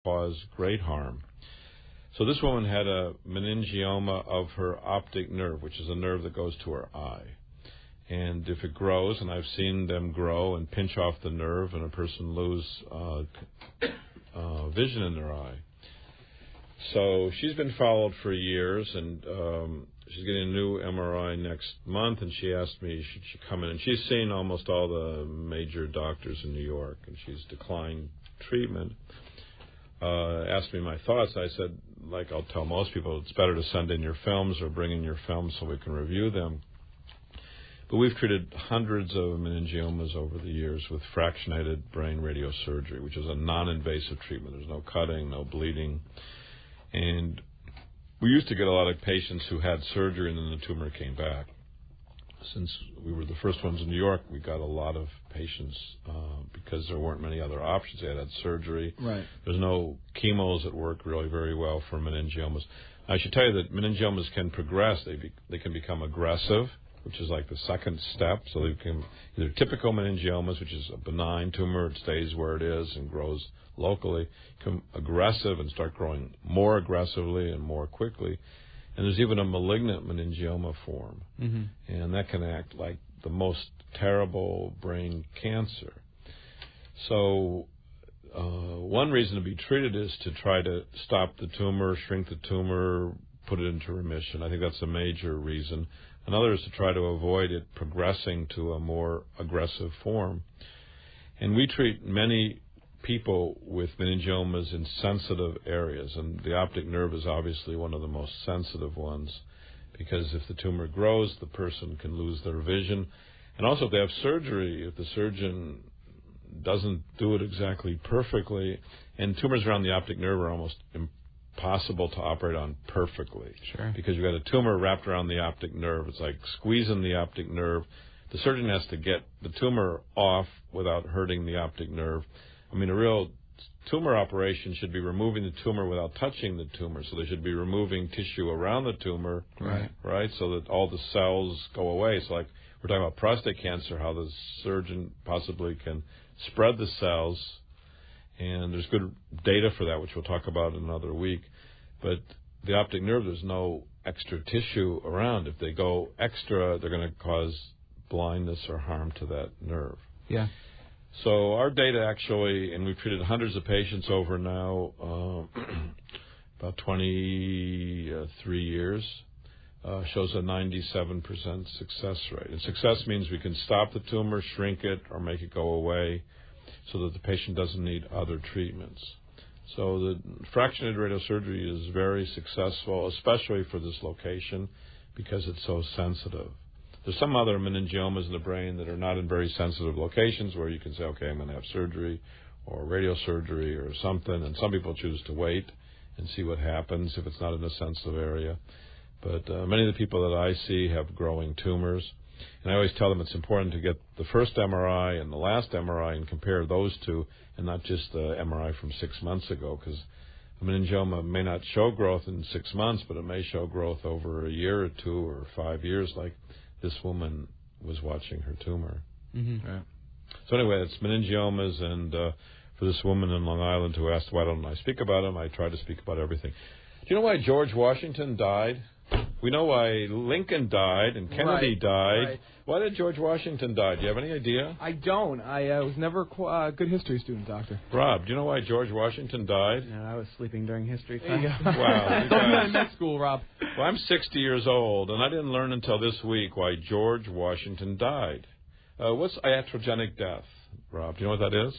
cause great harm. So this woman had a meningioma of her optic nerve, which is a nerve that goes to her eye. And if it grows, and I've seen them grow and pinch off the nerve and a person lose vision in their eye. So she's been followed for years, and she's getting a new MRI next month, and she asked me, should she come in? And she's seen almost all the major doctors in New York, and she's declined treatment. Asked me my thoughts. I said, like I'll tell most people, it's better to send in your films or bring in your films so we can review them. But we've treated hundreds of meningiomas over the years with fractionated brain radiosurgery, which is a non-invasive treatment. There's no cutting, no bleeding. And we used to get a lot of patients who had surgery and then the tumor came back. Since we were the first ones in New York, we got a lot of patients because there weren't many other options. They had surgery. Right. There's no chemos that work really very well for meningiomas. I should tell you that meningiomas can progress. They can become aggressive, which is like the second step. So they can either typical meningiomas, which is a benign tumor, it stays where it is and grows locally, become aggressive and start growing more aggressively and more quickly. And there's even a malignant meningioma form, and that can act like the most terrible brain cancer. So one reason to be treated is to try to stop the tumor, shrink the tumor, put it into remission. I think that's a major reason. Another is to try to avoid it progressing to a more aggressive form. And we treat many people with meningiomas in sensitive areas, and the optic nerve is obviously one of the most sensitive ones, because if the tumor grows, the person can lose their vision. And also if they have surgery, if the surgeon doesn't do it exactly perfectly, and tumors around the optic nerve are almost impossible to operate on perfectly. Sure. Because you've got a tumor wrapped around the optic nerve. It's like squeezing the optic nerve. The surgeon has to get the tumor off without hurting the optic nerve. I mean, a real tumor operation should be removing the tumor without touching the tumor. So they should be removing tissue around the tumor, right, so that all the cells go away. So like we're talking about prostate cancer, how the surgeon possibly can spread the cells, and there's good data for that, which we'll talk about in another week. But the optic nerve, there's no extra tissue around. If they go extra, they're going to cause blindness or harm to that nerve. Yeah. So our data actually, and we've treated hundreds of patients over now about 23 years, shows a 97% success rate. And success means we can stop the tumor, shrink it, or make it go away so that the patient doesn't need other treatments. So the fractionated radiosurgery is very successful, especially for this location, because it's so sensitive. There's some other meningiomas in the brain that are not in very sensitive locations where you can say, okay, I'm going to have surgery or radiosurgery or something, and some people choose to wait and see what happens if it's not in a sensitive area. But many of the people that I see have growing tumors, and I always tell them it's important to get the first MRI and the last MRI and compare those two, and not just the MRI from 6 months ago, because a meningioma may not show growth in 6 months, but it may show growth over a year or 2 or 5 years, like this woman was watching her tumor. Right. So anyway, it's meningiomas, and for this woman in Long Island who asked why don't I speak about them, I try to speak about everything. Do you know why George Washington died? We know why Lincoln died and Kennedy died. Right. Why did George Washington die? Do you have any idea? I don't. I was never a good history student, Doctor. Rob, do you know why George Washington died? No, I was sleeping during history There you class. go. Wow. you Don't do that guys- in med school, Rob. Well, I'm 60 years old, and I didn't learn until this week why George Washington died. What's iatrogenic death, Rob? Do you know what that is?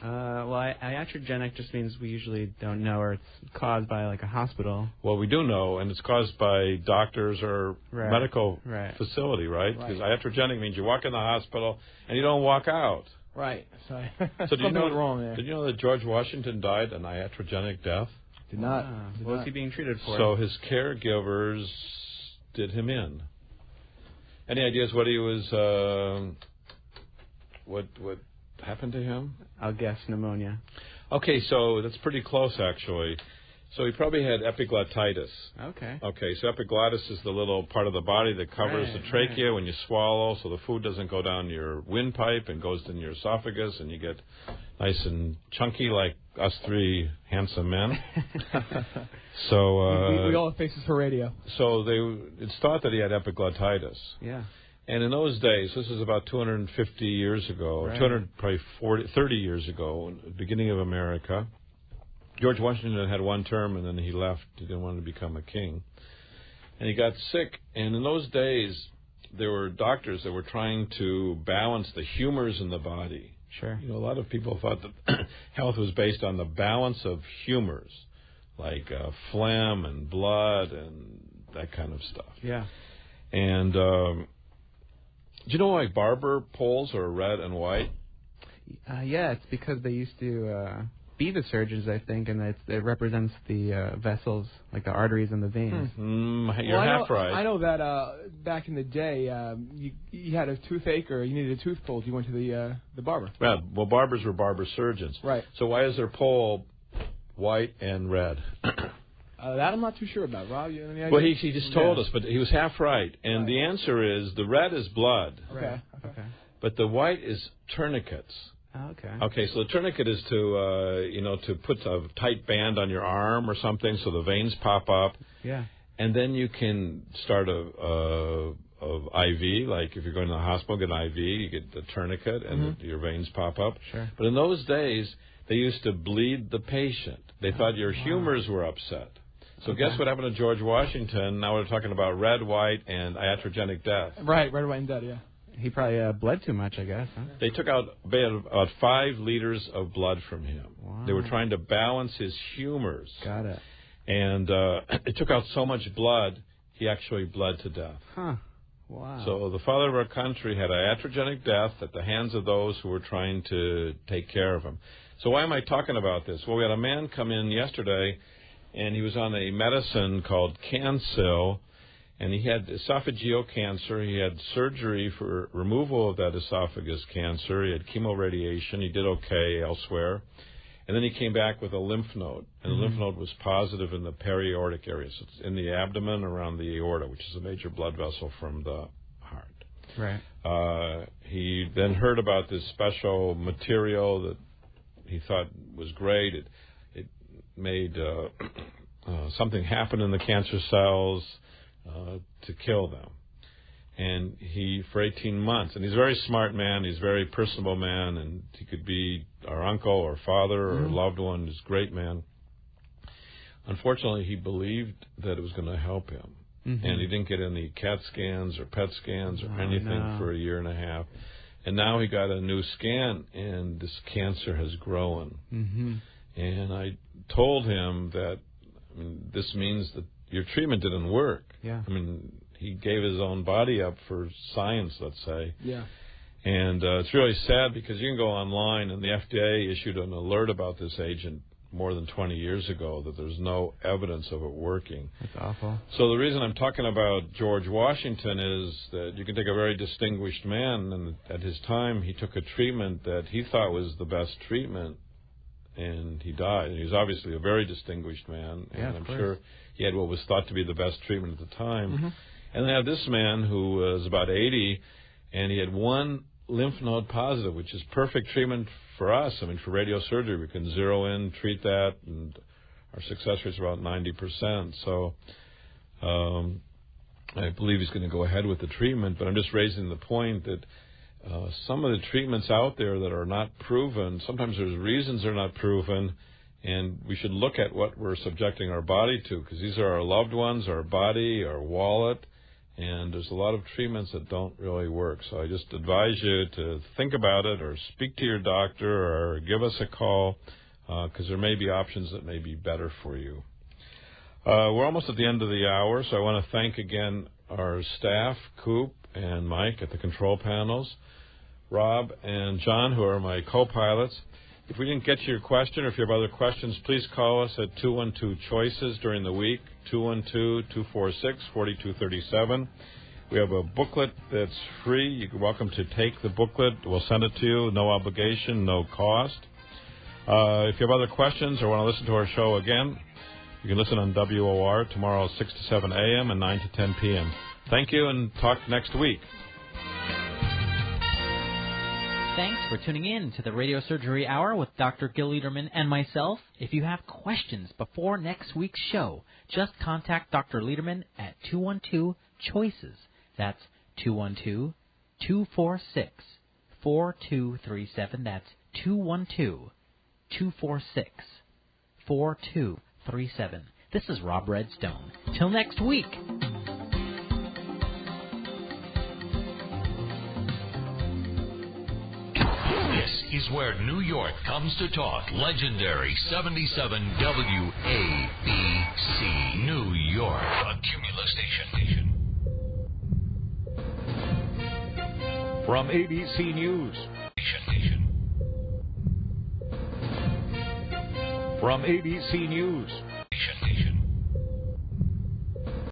Well, iatrogenic just means we usually don't know, or it's caused by like a hospital. Well, we do know, and it's caused by doctors or medical facility, right? Because iatrogenic means you walk in the hospital and you don't walk out. Right. So So something went wrong there. Did you know that George Washington died an iatrogenic death? Did not. What was he being treated for? So his caregivers did him in. Any ideas what he was? What happened to him? I'll guess pneumonia. Okay, so that's pretty close, actually. So he probably had epiglottitis. Okay. Okay, so epiglottis is the little part of the body that covers the trachea when you swallow, so the food doesn't go down your windpipe and goes in your esophagus, and you get nice and chunky like us three handsome men. So we all have faces for radio. So it's thought that he had epiglottitis. Yeah. And in those days, this is about 250 years ago, Right. 30 years ago, in the beginning of America. George Washington had one term, and then he left. He didn't want to become a king. And he got sick. And in those days, there were doctors that were trying to balance the humors in the body. Sure. You know, a lot of people thought that health was based on the balance of humors, like phlegm and blood and that kind of stuff. Yeah. And do you know why barber poles are red and white? Yeah, it's because they used to be the surgeons, I think, and it represents the vessels, like the arteries and the veins. You're half right. I know that back in the day, you had a toothache or you needed a tooth pulled, you went to the barber. Well, barbers were barber surgeons. Right. So why is their pole white and red? That I'm not too sure about. Rob, you have any idea? Well, he just told us, but he was half right. And the answer is the red is blood. Okay. But the white is tourniquets. Okay. Okay, so the tourniquet is to put a tight band on your arm or something so the veins pop up. Yeah. And then you can start a IV, like if you're going to the hospital, get an IV, you get the tourniquet and your veins pop up. Sure. But in those days, they used to bleed the patient. They thought your humors were upset. So guess what happened to George Washington? Now we're talking about red, white, and iatrogenic death. Right, red, white, and dead, yeah. He probably bled too much, I guess, huh? They took out about 5 liters of blood from him. Wow. They were trying to balance his humors. Got it. And it took out so much blood, he actually bled to death. Huh. Wow. So the father of our country had iatrogenic death at the hands of those who were trying to take care of him. So why am I talking about this? Well, we had a man come in yesterday, and he was on a medicine called Cancil, and he had esophageal cancer. He had surgery for removal of that esophagus cancer. He had chemoradiation. He did okay elsewhere. And then he came back with a lymph node, and the lymph node was positive in the periaortic area. So it's in the abdomen around the aorta, which is a major blood vessel from the heart. Right. He then heard about this special material that he thought was great. It made something happen in the cancer cells to kill them. And he, for 18 months, and he's a very smart man, he's a very personable man, and he could be our uncle or father or loved one, he's a great man. Unfortunately, he believed that it was going to help him. And he didn't get any CAT scans or PET scans or anything for a year and a half. And now he got a new scan, and this cancer has grown. And I told him that, this means that your treatment didn't work. Yeah. He gave his own body up for science, let's say. Yeah. And it's really sad because you can go online, and the FDA issued an alert about this agent more than 20 years ago that there's no evidence of it working. That's awful. So the reason I'm talking about George Washington is that you can take a very distinguished man, and at his time he took a treatment that he thought was the best treatment, and he died. And he was obviously a very distinguished man, and I'm sure he had what was thought to be the best treatment at the time. And then I have this man who was about 80, and he had one lymph node positive, which is perfect treatment for us. For radiosurgery, we can zero in, treat that, and our success rate is about 90%. So I believe he's going to go ahead with the treatment, but I'm just raising the point that some of the treatments out there that are not proven, sometimes there's reasons they're not proven, and we should look at what we're subjecting our body to, because these are our loved ones, our body, our wallet, and there's a lot of treatments that don't really work. So I just advise you to think about it or speak to your doctor or give us a call, because there may be options that may be better for you. We're almost at the end of the hour, so I want to thank again our staff, Coop and Mike at the control panels, Rob and John, who are my co-pilots. If we didn't get to your question, or if you have other questions, please call us at 212-CHOICES during the week, 212-246-4237. We have a booklet that's free. You're welcome to take the booklet. We'll send it to you, no obligation, no cost. If you have other questions or want to listen to our show again, You can listen on WOR tomorrow 6 to 7 a.m. and 9 to 10 p.m. Thank you, and talk next week. Thanks for tuning in to the Radiosurgery Hour with Dr. Gil Lederman and myself. If you have questions before next week's show, just contact Dr. Lederman at 212-CHOICES. That's 212-246-4237. That's 212-246-4237. This is Rob Redstone. Till next week. This is where New York comes to talk. Legendary 77 WABC, New York, a Cumulus station. From ABC News. From ABC News.